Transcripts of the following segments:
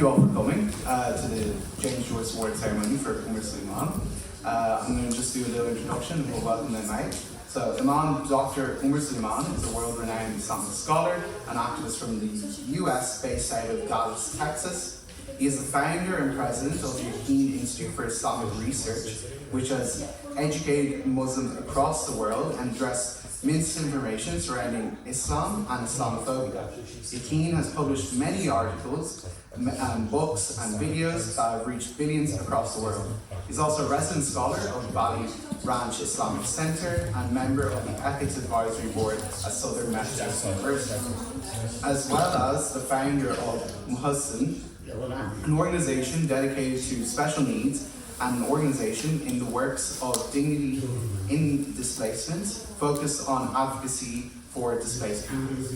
you all for coming to the James Joyce Award ceremony for Omar Suleiman. I'm going to just do a little introduction and we'll welcome them out. So Imam Dr. Omar Suleiman is a world-renowned Islamic scholar and activist from the US based out of Dallas, Texas. He is the founder and president of the Hind Institute for Islamic Research, which has educated Muslims across the world and addressed misinformation surrounding Islam and Islamophobia. The Hind has published many articles, books and videos that have reached billions across the world. He's also a resident scholar of the Valley Ranch Islamic Center and member of the Ethics Advisory Board at Southern Methodist University, as well as the founder of Motaz, an organization dedicated to special needs and an organization in the works of dignity in displacement, focused on advocacy for displaced communities.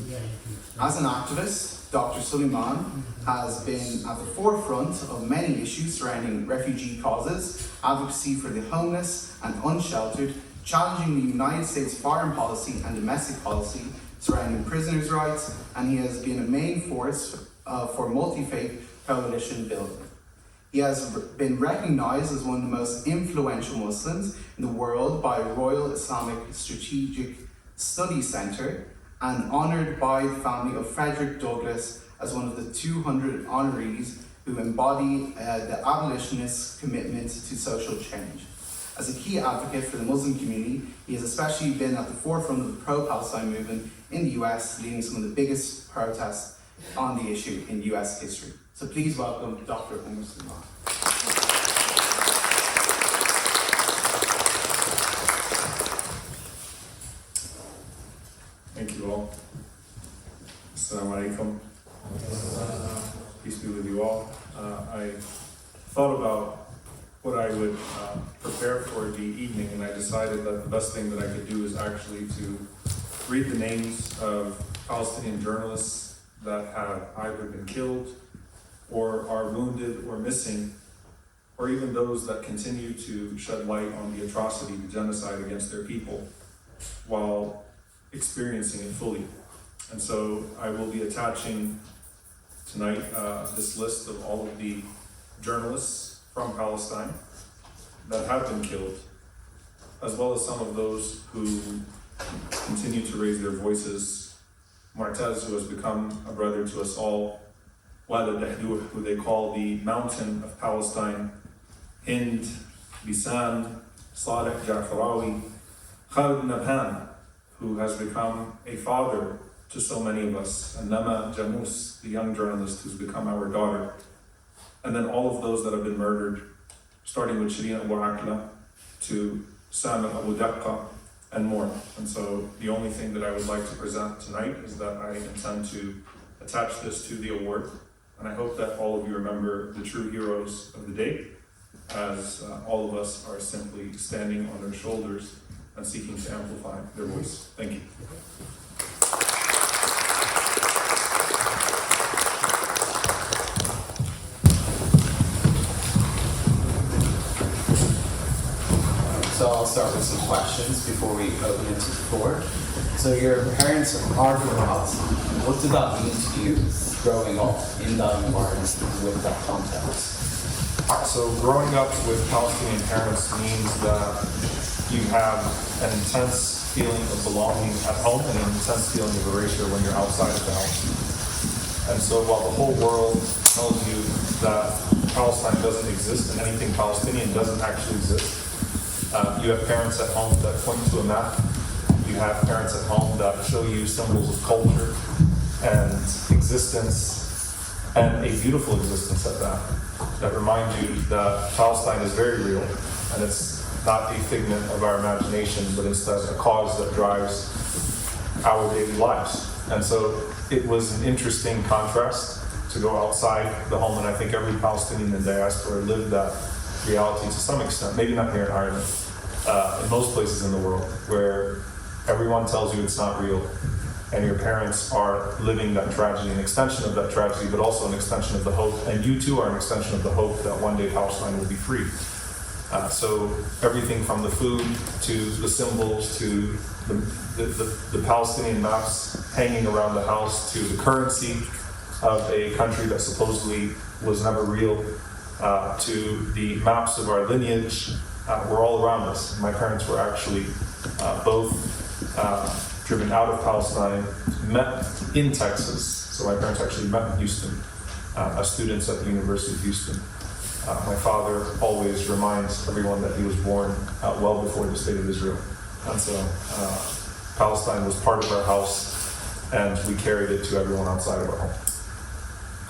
As an activist, Dr. Suleiman has been at the forefront of many issues surrounding refugee causes, advocacy for the homeless and unsheltered, challenging the United States foreign policy and domestic policy surrounding prisoners' rights, and he has been a main force for multi-faith coalition building. He has been recognized as one of the most influential Muslims in the world by Royal Islamic Strategic Studies Center and honored by the family of Frederick Douglass as one of the 200 honorees who embody the abolitionist commitment to social change. As a key advocate for the Muslim community, he has especially been at the forefront of the pro-Palestine movement in the US, leading some of the biggest protests on the issue in US history. So please welcome Dr. Omar Suleiman. Thank you all. Assalamu alaikum. Peace be with you all. I thought about what I would prepare for the evening, and I decided that the best thing that I could do is actually to read the names of Palestinian journalists that have either been killed or are wounded or missing, or even those that continue to shed light on the atrocity, the genocide against their people, while experiencing it fully. And so I will be attaching tonight this list of all of the journalists from Palestine that have been killed, as well as some of those who continue to raise their voices. Motaz, who has become a brother to us all, Wael Aldahdouh, who they call the Mountain of Palestine, Hind, Bisan Odeh, Katrina, who has become a father to so many of us, and Lama Jamous, the young journalist who's become our daughter, and then all of those that have been murdered, starting with Katrina to Sam Abu Daqqa, and more. And so the only thing that I would like to present tonight is that I intend to attach this to the award, and I hope that all of you remember the true heroes of the day, as all of us are simply standing on their shoulders and seeking to amplify their voice. Thank you. So I'll start with some questions before we open it to the floor. So your parents are from Palestine. What did that mean to you growing up in that environment with that context? So growing up with Palestinian parents means that you have an intense feeling of belonging at home and an intense feeling of erasure when you're outside of the house. And so while the whole world tells you that Palestine doesn't exist and anything Palestinian doesn't actually exist, you have parents at home that point to a map. You have parents at home that show you symbols of culture and existence, and a beautiful existence at that remind you that Palestine is very real, and it's not a figment of our imagination, but instead a cause that drives our daily lives. And so it was an interesting contrast to go outside the home, and I think every Palestinian in diaspora lived that reality to some extent, maybe not here in Ireland, in most places in the world, where everyone tells you it's not real, and your parents are living that tragedy, an extension of that tragedy, but also an extension of the hope, and you too are an extension of the hope that one day Palestine will be free. So everything from the food to the symbols to the Palestinian maps hanging around the house to the currency of a country that supposedly was never real, to the maps of our lineage were all around us. My parents were actually both driven out of Palestine, met in Texas. So my parents actually met in Houston as students at the University of Houston. My father always reminds everyone that he was born well before the State of Israel. And so Palestine was part of our house, and we carried it to everyone outside of our home.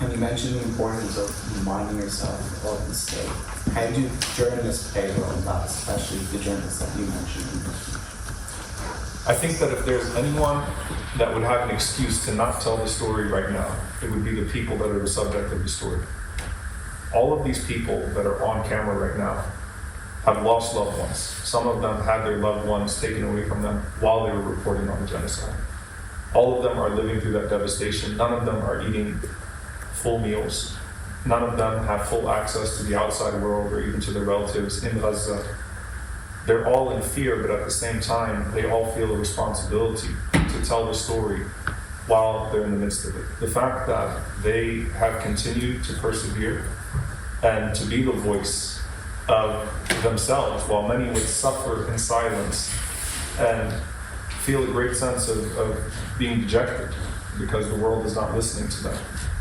And you mentioned the importance of reminding yourself of the state. How do journalists play a role in that, especially the journalists that you mentioned? I think that if there's anyone that would have an excuse to not tell the story right now, it would be the people that are the subject of the story. All of these people that are on camera right now have lost loved ones. Some of them had their loved ones taken away from them while they were reporting on the genocide. All of them are living through that devastation. None of them are eating full meals. None of them have full access to the outside world or even to their relatives in Gaza. They're all in fear, but at the same time, they all feel a responsibility to tell the story while they're in the midst of it. The fact that they have continued to persevere and to be the voice of themselves, while many would suffer in silence and feel a great sense of being dejected because the world is not listening to them.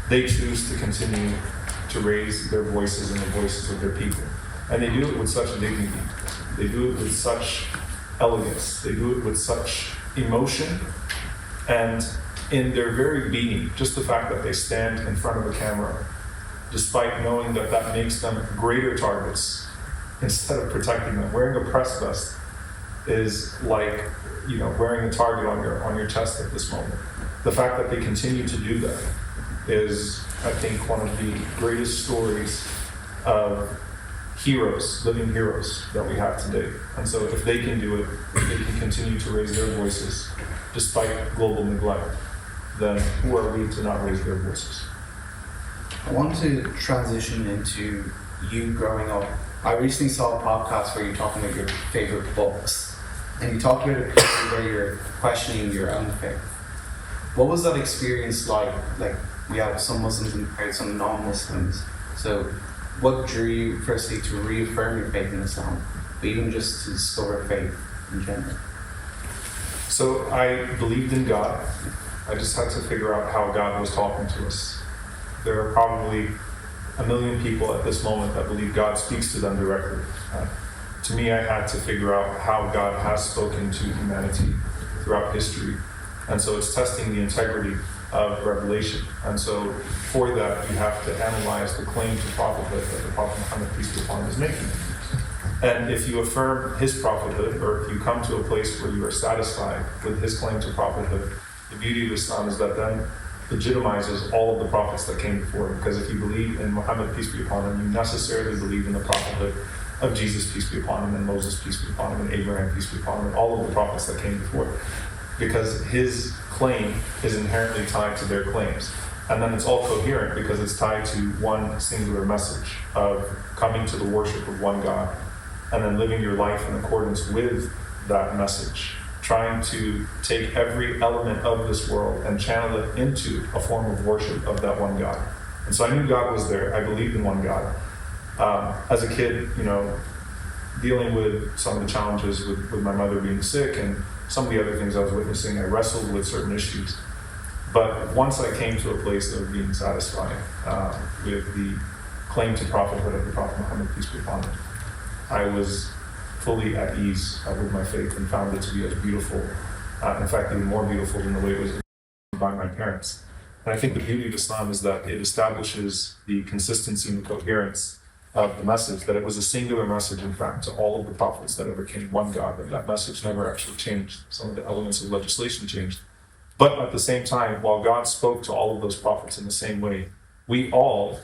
They choose to continue to raise their voices and the voices of their people. And they do it with such dignity. They do it with such elegance. They do it with such emotion. And in their very being, just the fact that they stand in front of a camera, despite knowing that that makes them greater targets, instead of protecting them. Wearing a press vest is like, wearing a target on your chest at this moment. The fact that they continue to do that is, I think, one of the greatest stories of heroes, living heroes that we have today. And so if they can do it, if they can continue to raise their voices despite global neglect, then who are we to not raise their voices? I want to transition into you growing up. I recently saw a podcast where you're talking about your favorite books, and you talked about a period where you're questioning your own faith. What was that experience like? Like, we have some Muslims and quite some non-Muslims. So what drew you firstly to reaffirm your faith in Islam, but even just to discover faith in general? So I believed in God. I just had to figure out how God was talking to us. There are probably 1 million people at this moment that believe God speaks to them directly. To me, I had to figure out how God has spoken to humanity throughout history. And so it's testing the integrity of revelation. And so for that, you have to analyze the claim to prophethood that the Prophet Muhammad, peace be upon him, is making. And if you affirm his prophethood, or if you come to a place where you are satisfied with his claim to prophethood, the beauty of Islam is that then legitimizes all of the prophets that came before him. Because if you believe in Muhammad, peace be upon him, you necessarily believe in the prophethood of Jesus, peace be upon him, and Moses, peace be upon him, and Abraham, peace be upon him, and all of the prophets that came before him. Because his claim is inherently tied to their claims. And then it's all coherent because it's tied to one singular message of coming to the worship of one God, and then living your life in accordance with that message, trying to take every element of this world and channel it into a form of worship of that one God. And so I knew God was there. I believed in one God. As a kid, dealing with some of the challenges with my mother being sick and some of the other things I was witnessing, I wrestled with certain issues. But once I came to a place of being satisfied with the claim to prophethood of the Prophet Muhammad, peace be upon him, I was fully at ease with my faith and found it to be as beautiful, in fact, even more beautiful than the way it was by my parents. And I think the beauty of Islam is that it establishes the consistency and the coherence of the message, that it was a singular message, in fact, to all of the prophets that ever came, one God, but that message never actually changed. Some of the elements of legislation changed. But at the same time, while God spoke to all of those prophets in the same way, we all,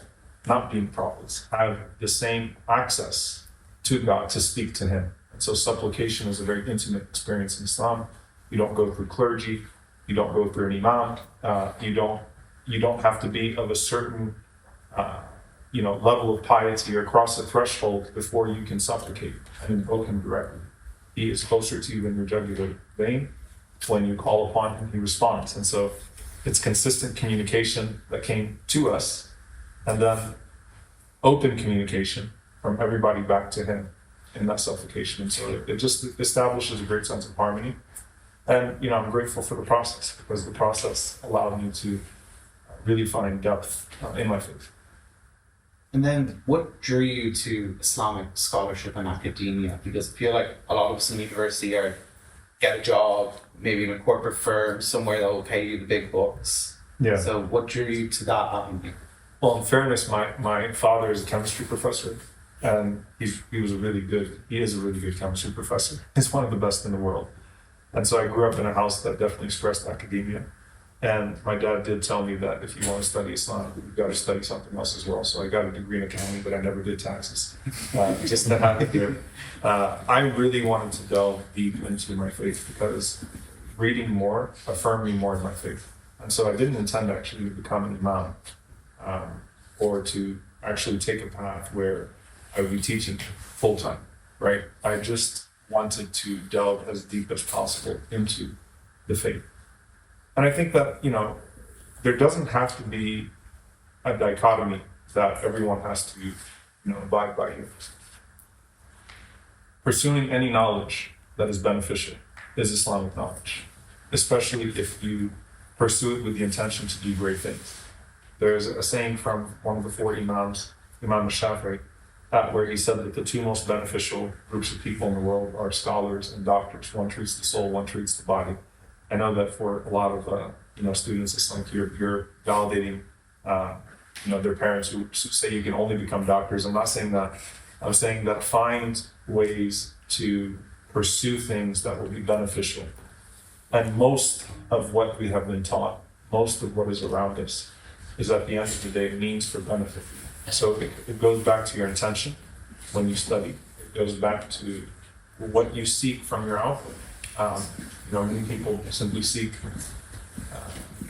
not being prophets, have the same access to God to speak to him. And so supplication is a very intimate experience in Islam. You don't go through clergy, you don't go through an imam, you don't have to be of a certain level of piety or cross a threshold before you can supplicate and invoke him directly. He is closer to you than your jugular vein. When you call upon him, he responds. And so it's consistent communication that came to us. And then open communication from everybody back to him in that supplication. And so it just establishes a great sense of harmony. And, I'm grateful for the process because the process allowed me to really find depth in my faith. And then what drew you to Islamic scholarship and academia? Because I feel like a lot of us in university get a job, maybe in a corporate firm, somewhere that will pay you the big bucks. Yeah. So what drew you to that avenue? Well, in fairness, my father is a chemistry professor, and he is a really good chemistry professor. He's one of the best in the world. And so I grew up in a house that definitely stressed academia. And my dad did tell me that if you want to study Islam, you've got to study something else as well. So I got a degree in accounting, but I never did taxes. Just to have it there. I really wanted to delve deep into my faith because reading more affirmed me more in my faith. And so I didn't intend actually to become an imam or to actually take a path where I would be teaching full time, right? I just wanted to delve as deep as possible into the faith. And I think that, there doesn't have to be a dichotomy that everyone has to, abide by here. Pursuing any knowledge that is beneficial is Islamic knowledge, especially if you pursue it with the intention to do great things. There's a saying from one of the four Imams, Imam Shafi'i, where he said that the two most beneficial groups of people in the world are scholars and doctors. One treats the soul, one treats the body. I know that for a lot of students, it's like you're validating their parents who say you can only become doctors. I'm not saying that. I'm saying that find ways to pursue things that will be beneficial. And most of what we have been taught, most of what is around us, is at the end of the day means for benefit. So it goes back to your intention when you study. It goes back to what you seek from your output. Many people simply seek,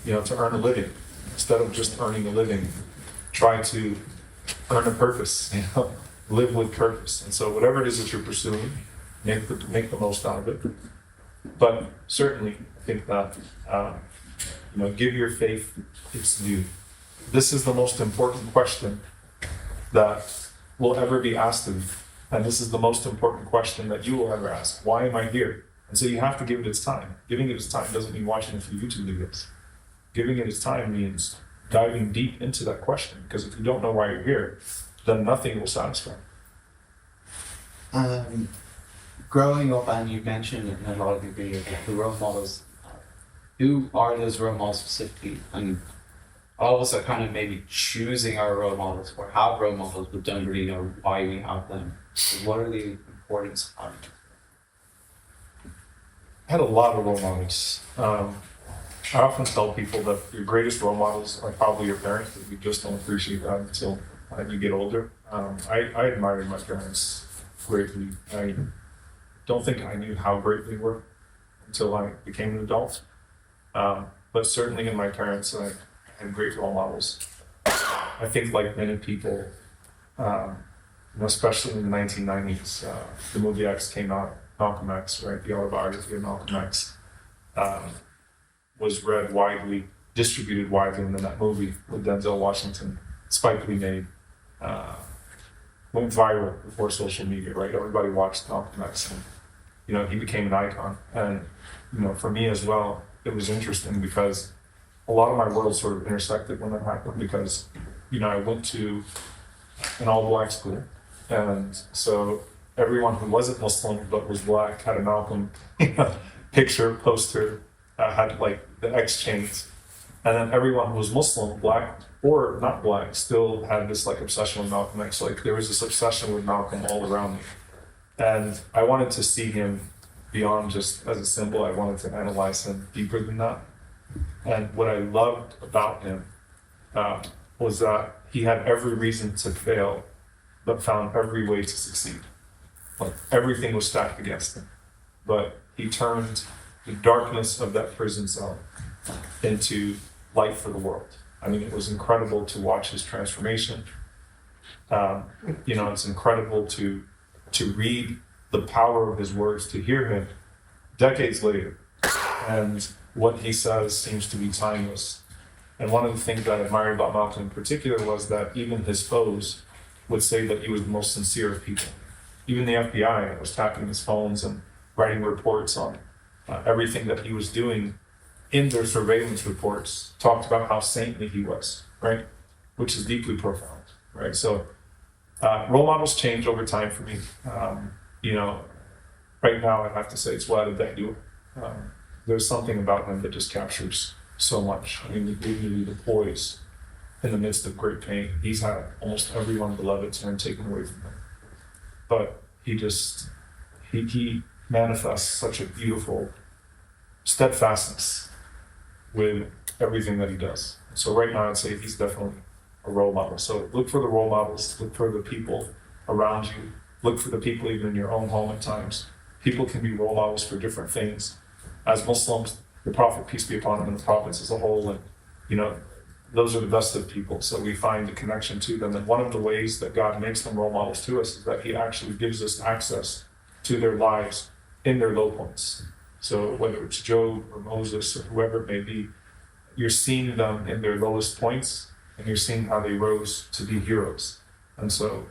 to earn a living. Instead of just earning a living, try to earn a purpose, live with purpose. And so whatever it is that you're pursuing, make the most out of it. But certainly, I think that, give your faith its due. This is the most important question that will ever be asked of you. And this is the most important question that you will ever ask. Why am I here? And so you have to give it its time. Giving it its time doesn't mean watching a few YouTube videos. Giving it its time means diving deep into that question. Because if you don't know why you're here, then nothing will satisfy. Growing up, and you mentioned in a lot of your videos, the role models. Who are those role models specifically? And all of us are kind of maybe choosing our role models or have role models, but don't really know why we have them. So what are the importance of them? I had a lot of role models. I often tell people that your greatest role models are probably your parents, but you just don't appreciate that until you get older. I admired my parents greatly. I don't think I knew how great they were until I became an adult. But certainly in my parents, I had great role models. I think like many people, especially in the 1990s, the movie X came out, Malcolm X, right? The autobiography of Malcolm X was read widely, distributed widely, and then that movie with Denzel Washington, Spike Lee made, went viral before social media, right? Everybody watched Malcolm X, and he became an icon. And for me as well, it was interesting because a lot of my worlds sort of intersected when that happened because, I went to an all-black school, and so everyone who wasn't Muslim but was black had a Malcolm picture, poster, had like the X chains, and then everyone who was Muslim, black or not black, still had this like obsession with Malcolm X. Like there was this obsession with Malcolm all around me, and I wanted to see him beyond just as a symbol. I wanted to analyze him deeper than that. And what I loved about him was that he had every reason to fail, but found every way to succeed. Like everything was stacked against him, but he turned the darkness of that prison cell into light for the world. I mean, it was incredible to watch his transformation. It's incredible to read the power of his words, to hear him decades later. And what he says seems to be timeless. And one of the things that I admired about Malcolm in particular was that even his foes would say that he was the most sincere of people. Even the FBI was tapping his phones and writing reports on everything that he was doing in their surveillance reports, talked about how saintly he was, right? Which is deeply profound, right? So role models change over time for me. You know, right now I have to say it's Wael Aldahdouh. There's something about him that just captures so much. I mean, the dignity, the poise in the midst of great pain. He's had almost everyone beloved turn taken away from him. But he manifests such a beautiful steadfastness with everything that he does. So right now I'd say he's definitely a role model. So look for the role models, look for the people around you, look for the people even in your own home at times. People can be role models for different things. As Muslims, the Prophet, peace be upon him, and the prophets as a whole, and you know, those are the best of people. So we find a connection to them. And one of the ways that God makes them role models to us is that he actually gives us access to their lives in their low points. So whether it's Job or Moses or whoever it may be, you're seeing them in their lowest points, and you're seeing how they rose to be heroes. And so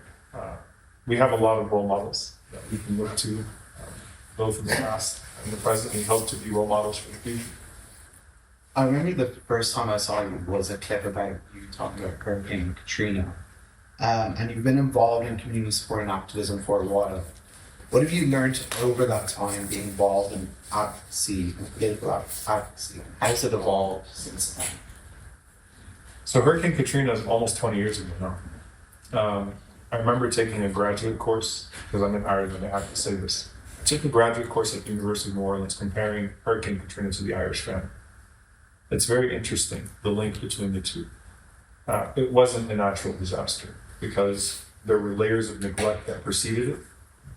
we have a lot of role models that we can look to, both in the past and the present. We hope to be role models for the future. I remember the first time I saw you was a clip about you talking about Hurricane Katrina. And you've been involved in community support and activism for a while. What have you learned over that time being involved in advocacy and political advocacy? How has it evolved since then? So Hurricane Katrina is almost 20 years ago now. I remember taking a graduate course, because I'm in Ireland, I have to say this. I took a graduate course at the University of New Orleans comparing Hurricane Katrina to the Irish famine. It's very interesting, the link between the two. It wasn't a natural disaster because there were layers of neglect that preceded it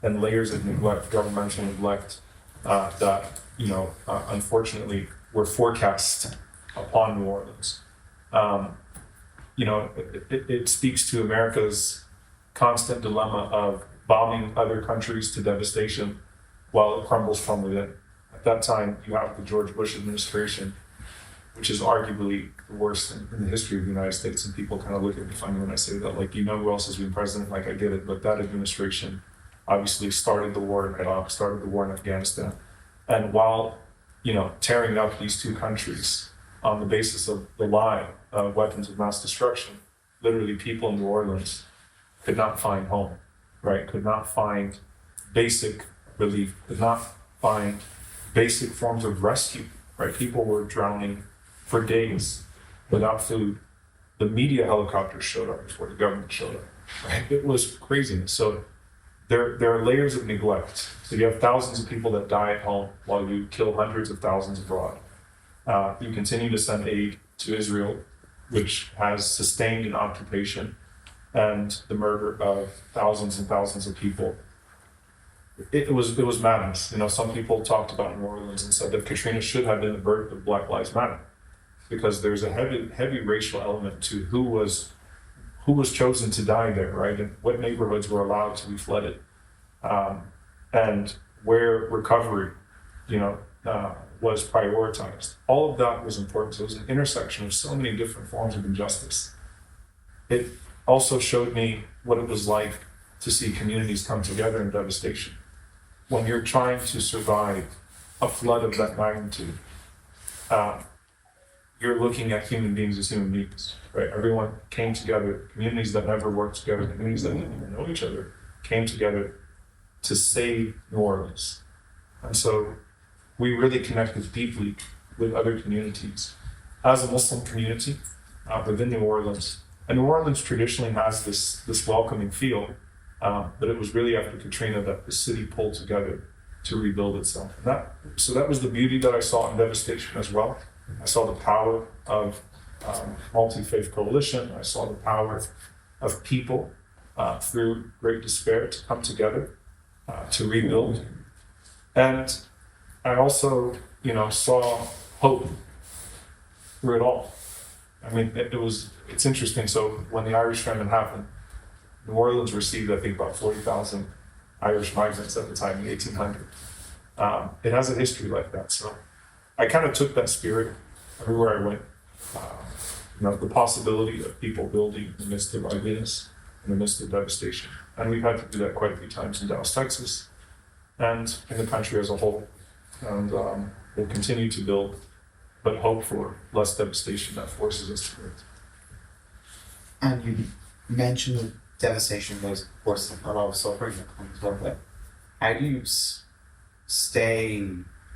and layers of neglect, governmental neglect, that, unfortunately were forecast upon New Orleans. It speaks to America's constant dilemma of bombing other countries to devastation while it crumbles from within. At that time, you have the George Bush administration, which is arguably the worst in the history of the United States. And people kind of look at me funny when I say that, like, who else has been president? Like, I get it, but that administration obviously started the war in Iraq, started the war in Afghanistan. And while, tearing up these two countries on the basis of the lie of weapons of mass destruction, literally people in New Orleans could not find home, right? Could not find basic relief, could not find basic forms of rescue, right? People were drowning for days without food. The media helicopters showed up before the government showed up, right? It was craziness. So there are layers of neglect. So you have thousands of people that die at home while you kill hundreds of thousands abroad. You continue to send aid to Israel, which has sustained an occupation and the murder of thousands and thousands of people. It was madness. Some people talked about New Orleans and said that Katrina should have been the birth of Black Lives Matter, because there's a heavy racial element to who was chosen to die there, right? And what neighborhoods were allowed to be flooded, and where recovery, was prioritized. All of that was important. So it was an intersection of so many different forms of injustice. It also showed me what it was like to see communities come together in devastation. When you're trying to survive a flood of that magnitude, you're looking at human beings as human beings, right? Everyone came together, communities that never worked together, communities that didn't even know each other, came together to save New Orleans. And so we really connected deeply with other communities. As a Muslim community within New Orleans, and New Orleans traditionally has this welcoming feel, but it was really after Katrina that the city pulled together to rebuild itself. So that was the beauty that I saw in devastation as well. I saw the power of multi-faith coalition. I saw the power of people through great despair to come together to rebuild. And I also, saw hope through it all. I mean, it's interesting. So when the Irish famine happened, New Orleans received, I think, about 40,000 Irish migrants at the time in 1800. It has a history like that. So I kind of took that spirit everywhere I went. The possibility of people building in the midst of ugliness, in the midst of devastation. And we've had to do that quite a few times in Dallas, Texas, and in the country as a whole. And we'll continue to build, but hope for less devastation that forces us to build. And you mentioned that devastation was, of course, a lot of suffering that comes with it. How do you stay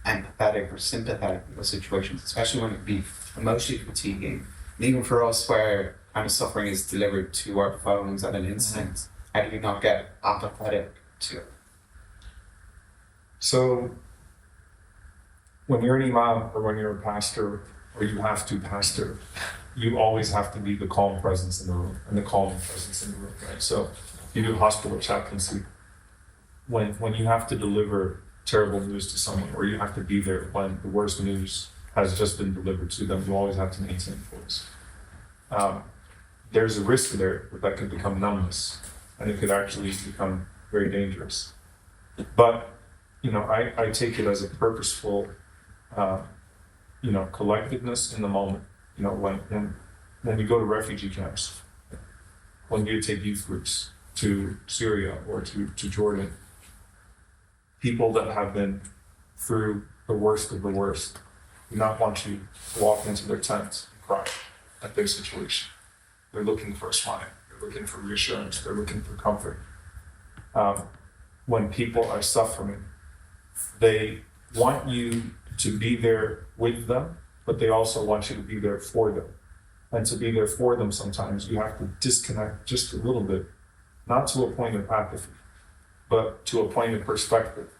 empathetic or sympathetic in those situations, especially when it be emotionally fatiguing? And even for us, where kind of suffering is delivered to our phones at an instant, how do you not get apathetic to it? So, when you're an imam or when you're a pastor, or you have to pastor, you always have to be the calm presence in the room and the calming presence in the room, right? So, you do hospital chaplaincy. When you have to deliver terrible news to someone, or you have to be there when the worst news has just been delivered to them, you always have to maintain focus. There's a risk there that could become numbness, and it could actually become very dangerous. But, I take it as a purposeful, collectedness in the moment. When we go to refugee camps, when you take youth groups to Syria or to Jordan, people that have been through the worst of the worst do not want you to walk into their tents and cry at their situation. They're looking for a smile. They're looking for reassurance. They're looking for comfort. When people are suffering, they want you to be there with them, but they also want you to be there for them. And to be there for them, sometimes you have to disconnect just a little bit, not to a point of apathy, but to a point of perspective,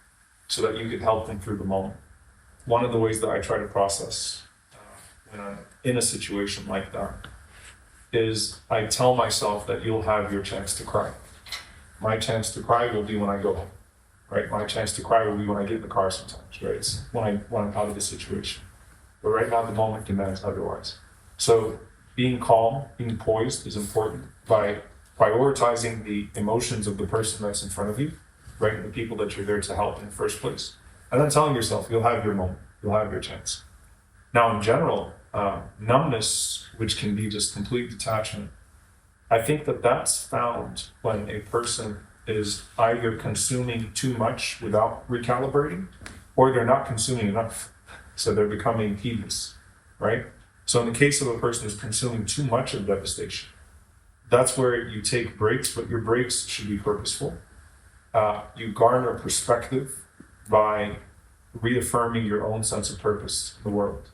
so that you can help them through the moment. One of the ways that I try to process when I'm in a situation like that is I tell myself that you'll have your chance to cry. My chance to cry will be when I go home, right? My chance to cry will be when I get in the car sometimes, right? It's when I'm out of the situation. But right now, the moment demands otherwise. So being calm, being poised is important by prioritizing the emotions of the person that's in front of you, right? And the people that you're there to help in the first place. And then telling yourself, you'll have your moment, you'll have your chance. Now, in general, numbness, which can be just complete detachment, I think that that's found when a person is either consuming too much without recalibrating, or they're not consuming enough. So they're becoming heedless, right? So in the case of a person who's consuming too much of devastation, that's where you take breaks, but your breaks should be purposeful. You garner perspective by reaffirming your own sense of purpose in the world.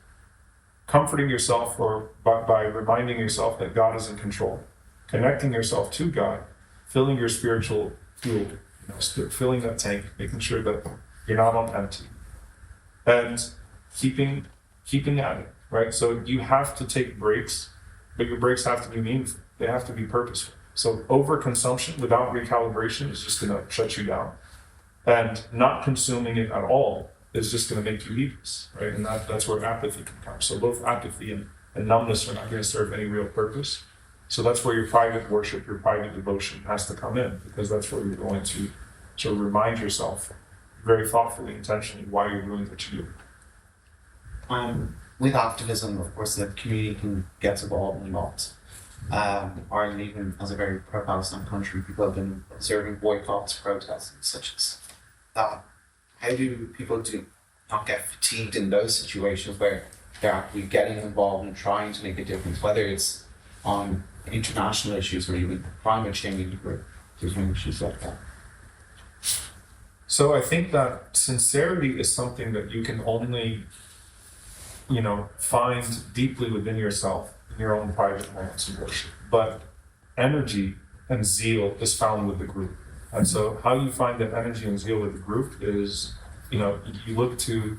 Comforting yourself or by reminding yourself that God is in control. Connecting yourself to God, filling your spiritual fuel, filling that tank, making sure that you're not on empty. And keeping at it, right? So you have to take breaks, but your breaks have to be meaningful. They have to be purposeful. So overconsumption without recalibration is just gonna shut you down. And not consuming it at all is just gonna make you heedless, right? And that's where apathy can come. So both apathy and numbness are not gonna serve any real purpose. So that's where your private worship, your private devotion has to come in, because that's where you're going to sort of remind yourself very thoughtfully, intentionally, why you're doing what you do. With activism, of course, the community can get involved in lots. Ireland, even as a very pro-Palestine country, people have been observing boycotts, protests, and such as that. How do people not get fatigued in those situations where they're actually getting involved and trying to make a difference, whether it's on international issues or even climate change or different issues like that? So I think that sincerity is something that you can only, find deeply within yourself, in your own private moments of worship. But energy and zeal is found with the group. And so how you find that energy and zeal with the group is, you look to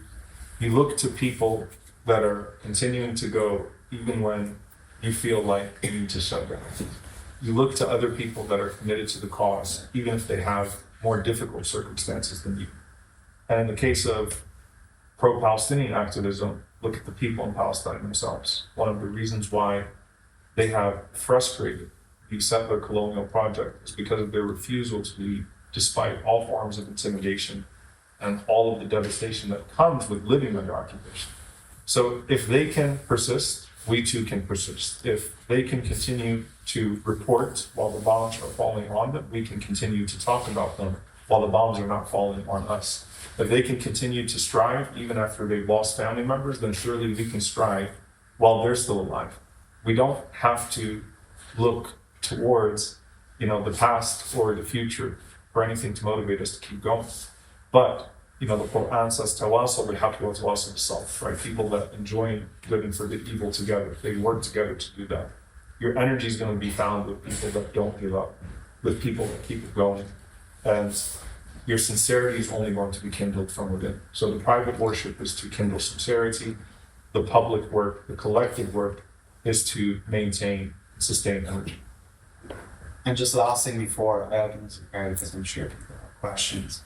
people that are continuing to go even when you feel like you need to shut down. You look to other people that are committed to the cause, even if they have more difficult circumstances than you. And in the case of pro-Palestinian activism, look at the people in Palestine themselves. One of the reasons why they have frustrated the settler colonial project is because of their refusal to leave, despite all forms of intimidation and all of the devastation that comes with living under occupation. So if they can persist we too can persist. If they can continue to report while the bombs are falling on them, we can continue to talk about them while the bombs are not falling on us. If they can continue to strive even after they've lost family members, then surely we can strive while they're still alive. We don't have to look towards, the past or the future for anything to motivate us to keep going. But, the Quran says, "Tawasaw bil-haqqi wa tawasaw bis-sabr," right? People that enjoy living for the evil together, they work together to do that. Your energy is going to be found with people that don't give up, with people that keep it going. And your sincerity is only going to be kindled from within. So the private worship is to kindle sincerity. The public work, the collective work, is to maintain and sustain energy. And just the last thing before I open this because I'm sure people have questions.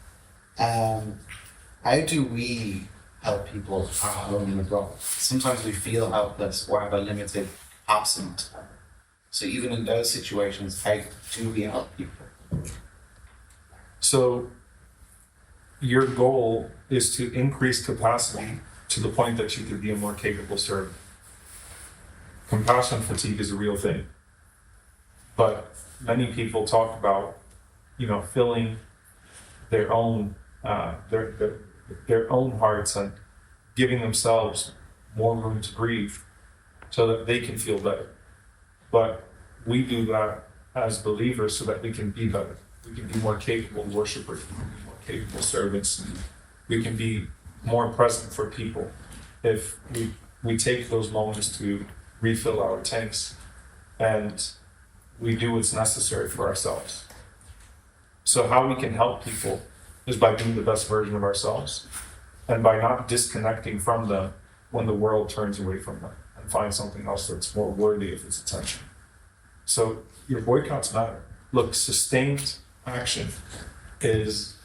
How do we help people at home and abroad? Sometimes we feel helpless or have a limited capacity. So even in those situations, how do we help people? So your goal is to increase capacity to the point that you can be a more capable servant. Compassion fatigue is a real thing. But many people talk about, filling their own their own hearts and giving themselves more room to breathe so that they can feel better. But we do that as believers so that we can be better. We can be more capable worshipers, we can be more capable servants. We can be more present for people if we take those moments to refill our tanks and we do what's necessary for ourselves. So how we can help people is by being the best version of ourselves and by not disconnecting from them when the world turns away from them and find something else that's more worthy of its attention. So your boycotts matter. Look, sustained action is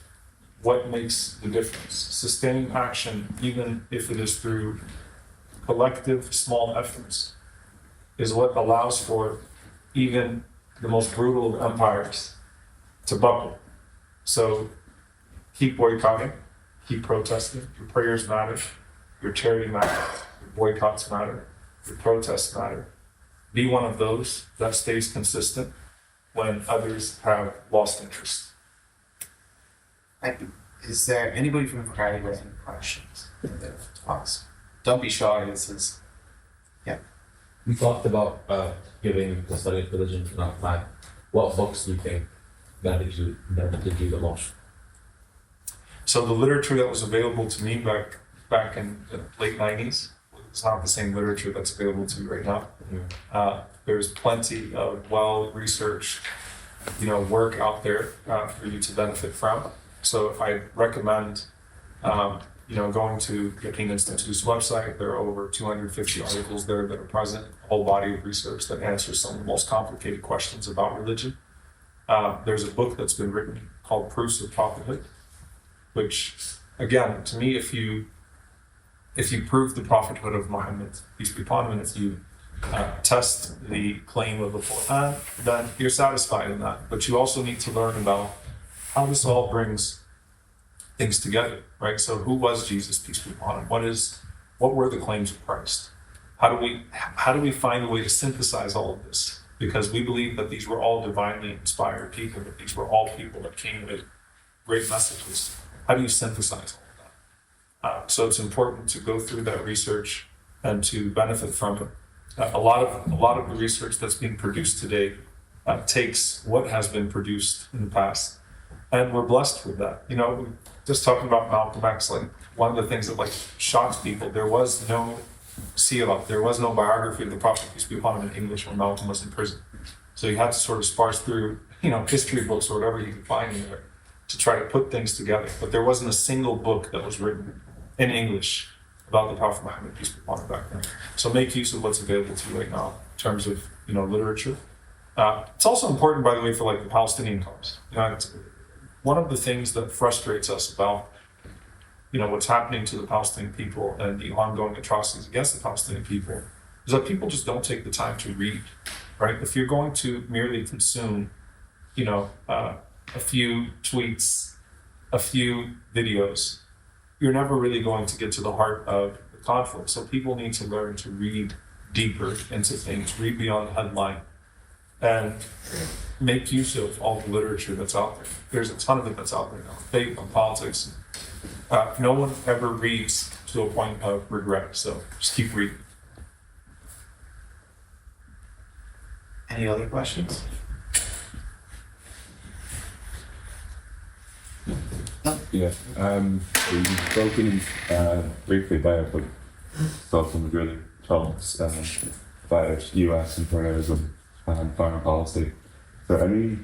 what makes the difference. Sustained action, even if it is through collective small efforts, is what allows for even the most brutal of empires to buckle. So keep boycotting, keep protesting. Your prayers matter, your charity matters, your boycotts matter, your protests matter. Be one of those that stays consistent when others have lost interest. Thank you. Is there anybody from the crowd with any questions? Don't be shy. We talked about giving the study of religion enough time. What books do you think benefited you the most? So the literature that was available to me back in the late 90s, it's not the same literature that's available to you right now. There's plenty of well-researched, work out there for you to benefit from. So I recommend, going to the King Institute's website. There are over 250 articles there that are present, a whole body of research that answers some of the most complicated questions about religion. There's a book that's been written called Proofs of Prophethood, which, again, to me, if you prove the prophethood of Muhammad, peace be upon him, and if you test the claim of the Quran, then you're satisfied in that. But you also need to learn about how this all brings things together, right? So who was Jesus, peace be upon him? What were the claims of Christ? How do we find a way to synthesize all of this? Because we believe that these were all divinely inspired people, that these were all people that came with great messages. How do you synthesize all of that? So it's important to go through that research and to benefit from it. A lot of the research that's being produced today takes what has been produced in the past, and we're blessed with that. Just talking about Malcolm X, one of the things that shocks people, there was no seerah, there was no biography of the Prophet, peace be upon him, in English when Malcolm was in prison. So you had to sort of sparse through, history books or whatever you could find in there to try to put things together. But there wasn't a single book that was written in English about the Prophet Muhammad, peace be upon him, back then. So make use of what's available to you right now in terms of, literature. It's also important, by the way, for the Palestinian cause. One of the things that frustrates us about, what's happening to the Palestinian people and the ongoing atrocities against the Palestinian people is that people just don't take the time to read, right? If you're going to merely consume, a few tweets, a few videos, you're never really going to get to the heart of the conflict. So people need to learn to read deeper into things, read beyond the headline, and make use of all the literature that's out there. There's a ton of it that's out there now, faith and politics. No one ever reads to a point of regret, so just keep reading. Any other questions? Yeah, you've spoken briefly there, but saw some really talks about US imperialism and foreign policy. Is there any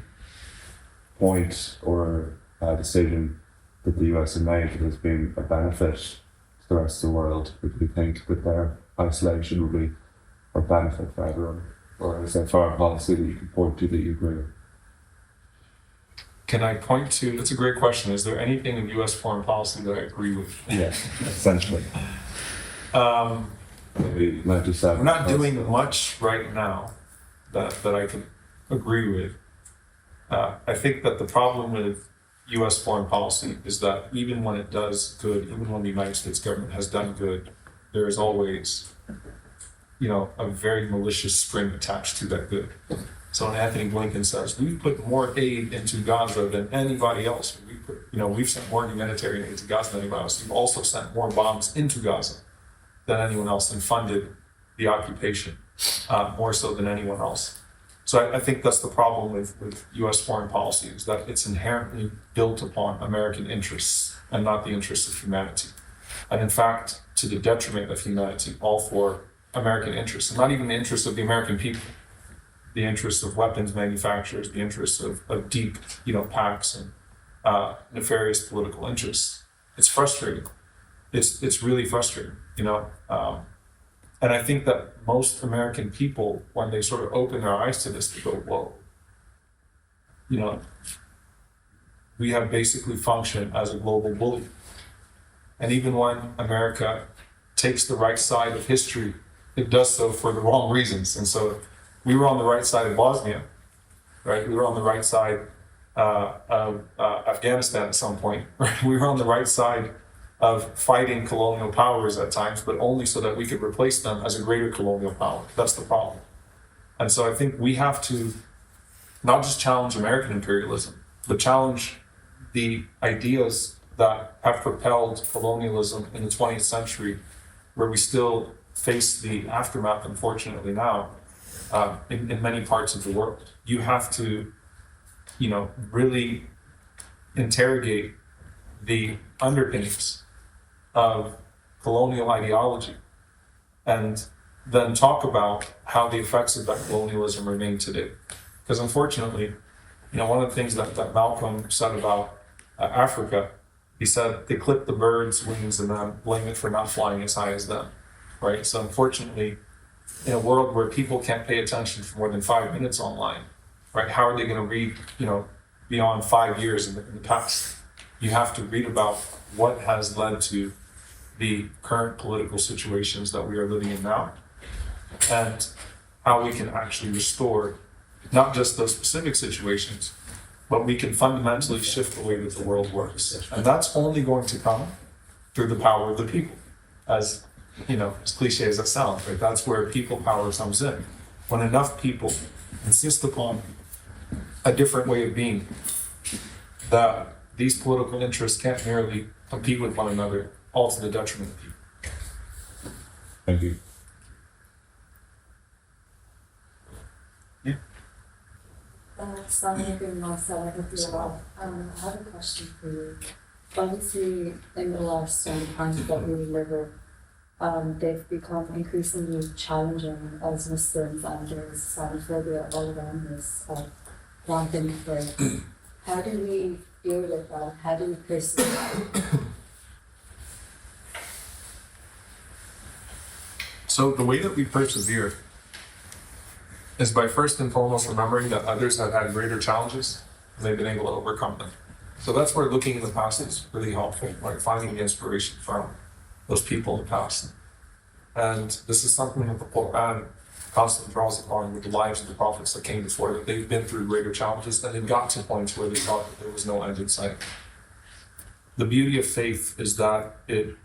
point or decision that the US have made that has been a benefit to the rest of the world, that we think that their isolation will be a benefit for everyone? Or is there foreign policy that you can point to that you agree with? Can I point to, that's a great question, is there anything in US foreign policy that I agree with? Yeah, essentially. Maybe We're not doing much right now that I can agree with. I think that the problem with US foreign policy is that even when it does good, even when the United States government has done good, there is always, a very malicious string attached to that good. So when Anthony Blinken says, we put more aid into Gaza than anybody else, we've sent more humanitarian aid to Gaza than anybody else. We've also sent more bombs into Gaza than anyone else and funded the occupation more so than anyone else. So I think that's the problem with US foreign policy, is that it's inherently built upon American interests and not the interests of humanity. And in fact, to the detriment of humanity, all for American interests, and not even the interests of the American people, the interests of weapons manufacturers, the interests of deep, PACs and nefarious political interests. It's frustrating. It's really frustrating, And I think that most American people, when they sort of open their eyes to this, they go, whoa, we have basically functioned as a global bully. And even when America takes the right side of history, it does so for the wrong reasons. And so we were on the right side of Bosnia, right? We were on the right side of Afghanistan at some point, right? We were on the right side of fighting colonial powers at times, but only so that we could replace them as a greater colonial power. That's the problem. And so I think we have to not just challenge American imperialism, but challenge the ideas that have propelled colonialism in the 20th century, where we still face the aftermath, unfortunately now, in many parts of the world. You have to, really interrogate the underpinnings of colonial ideology and then talk about how the effects of that colonialism remain today. Because unfortunately, one of the things that Malcolm said about Africa, he said they clip the bird's wings and then blame it for not flying as high as them, right? So unfortunately, in a world where people can't pay attention for more than 5 minutes online, right? How are they going to read, beyond 5 years in the past? You have to read about what has led to the current political situations that we are living in now, and how we can actually restore not just those specific situations, but we can fundamentally shift the way that the world works. And that's only going to come through the power of the people. As cliche as that sounds, right? That's where people power comes in. When enough people insist upon a different way of being, that these political interests can't merely compete with one another, all to the detriment of people. Thank you. Assalamualaikum, Nassar. I have a question for you. Obviously, in the last times that we live in, they've become increasingly challenging as Muslims, and there's Islamophobia all around us, rampant for. How do we deal with that? How do we persevere? So the way that we persevere is by first and foremost remembering that others have had greater challenges and they've been able to overcome them. So that's where looking in the past is really helpful, right? Finding the inspiration from those people in the past. And this is something that the Quran constantly draws upon with the lives of the prophets that came before, that they've been through greater challenges and they've got to points where they thought that there was no end in sight. The beauty of faith is that it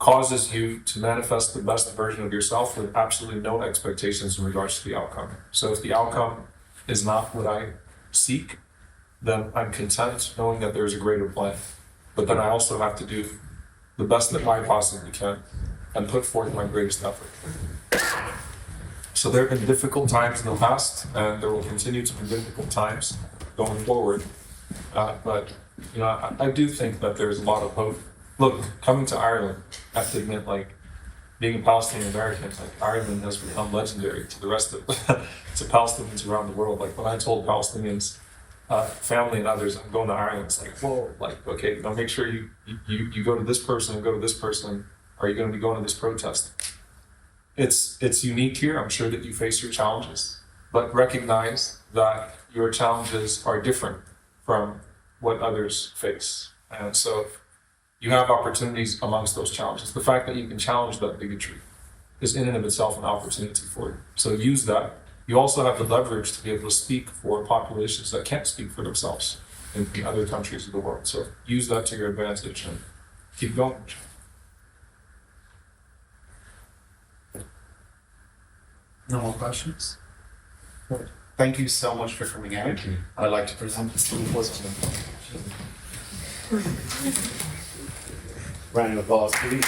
causes you to manifest the best version of yourself with absolutely no expectations in regards to the outcome. So if the outcome is not what I seek, then I'm content knowing that there's a greater plan. But then I also have to do the best that I possibly can and put forth my greatest effort. So there have been difficult times in the past, and there will continue to be difficult times going forward. But you know, I do think that there's a lot of hope. Look, coming to Ireland, I have to admit, like, being a Palestinian American, like, Ireland has become legendary to the rest of to Palestinians around the world. Like, when I told Palestinians, family and others, I'm going to Ireland, it's like, whoa, like, okay, now make sure you go to this person and go to this person. Are you going to be going to this protest? It's unique here. I'm sure that you face your challenges, but recognize that your challenges are different from what others face. And so you have opportunities amongst those challenges. The fact that you can challenge that bigotry is in and of itself an opportunity for you. So use that. You also have the leverage to be able to speak for populations that can't speak for themselves in other countries of the world. So use that to your advantage and keep going. No more questions? Thank you so much for coming out. I'd like to present this to the Wissam. Round of applause, please.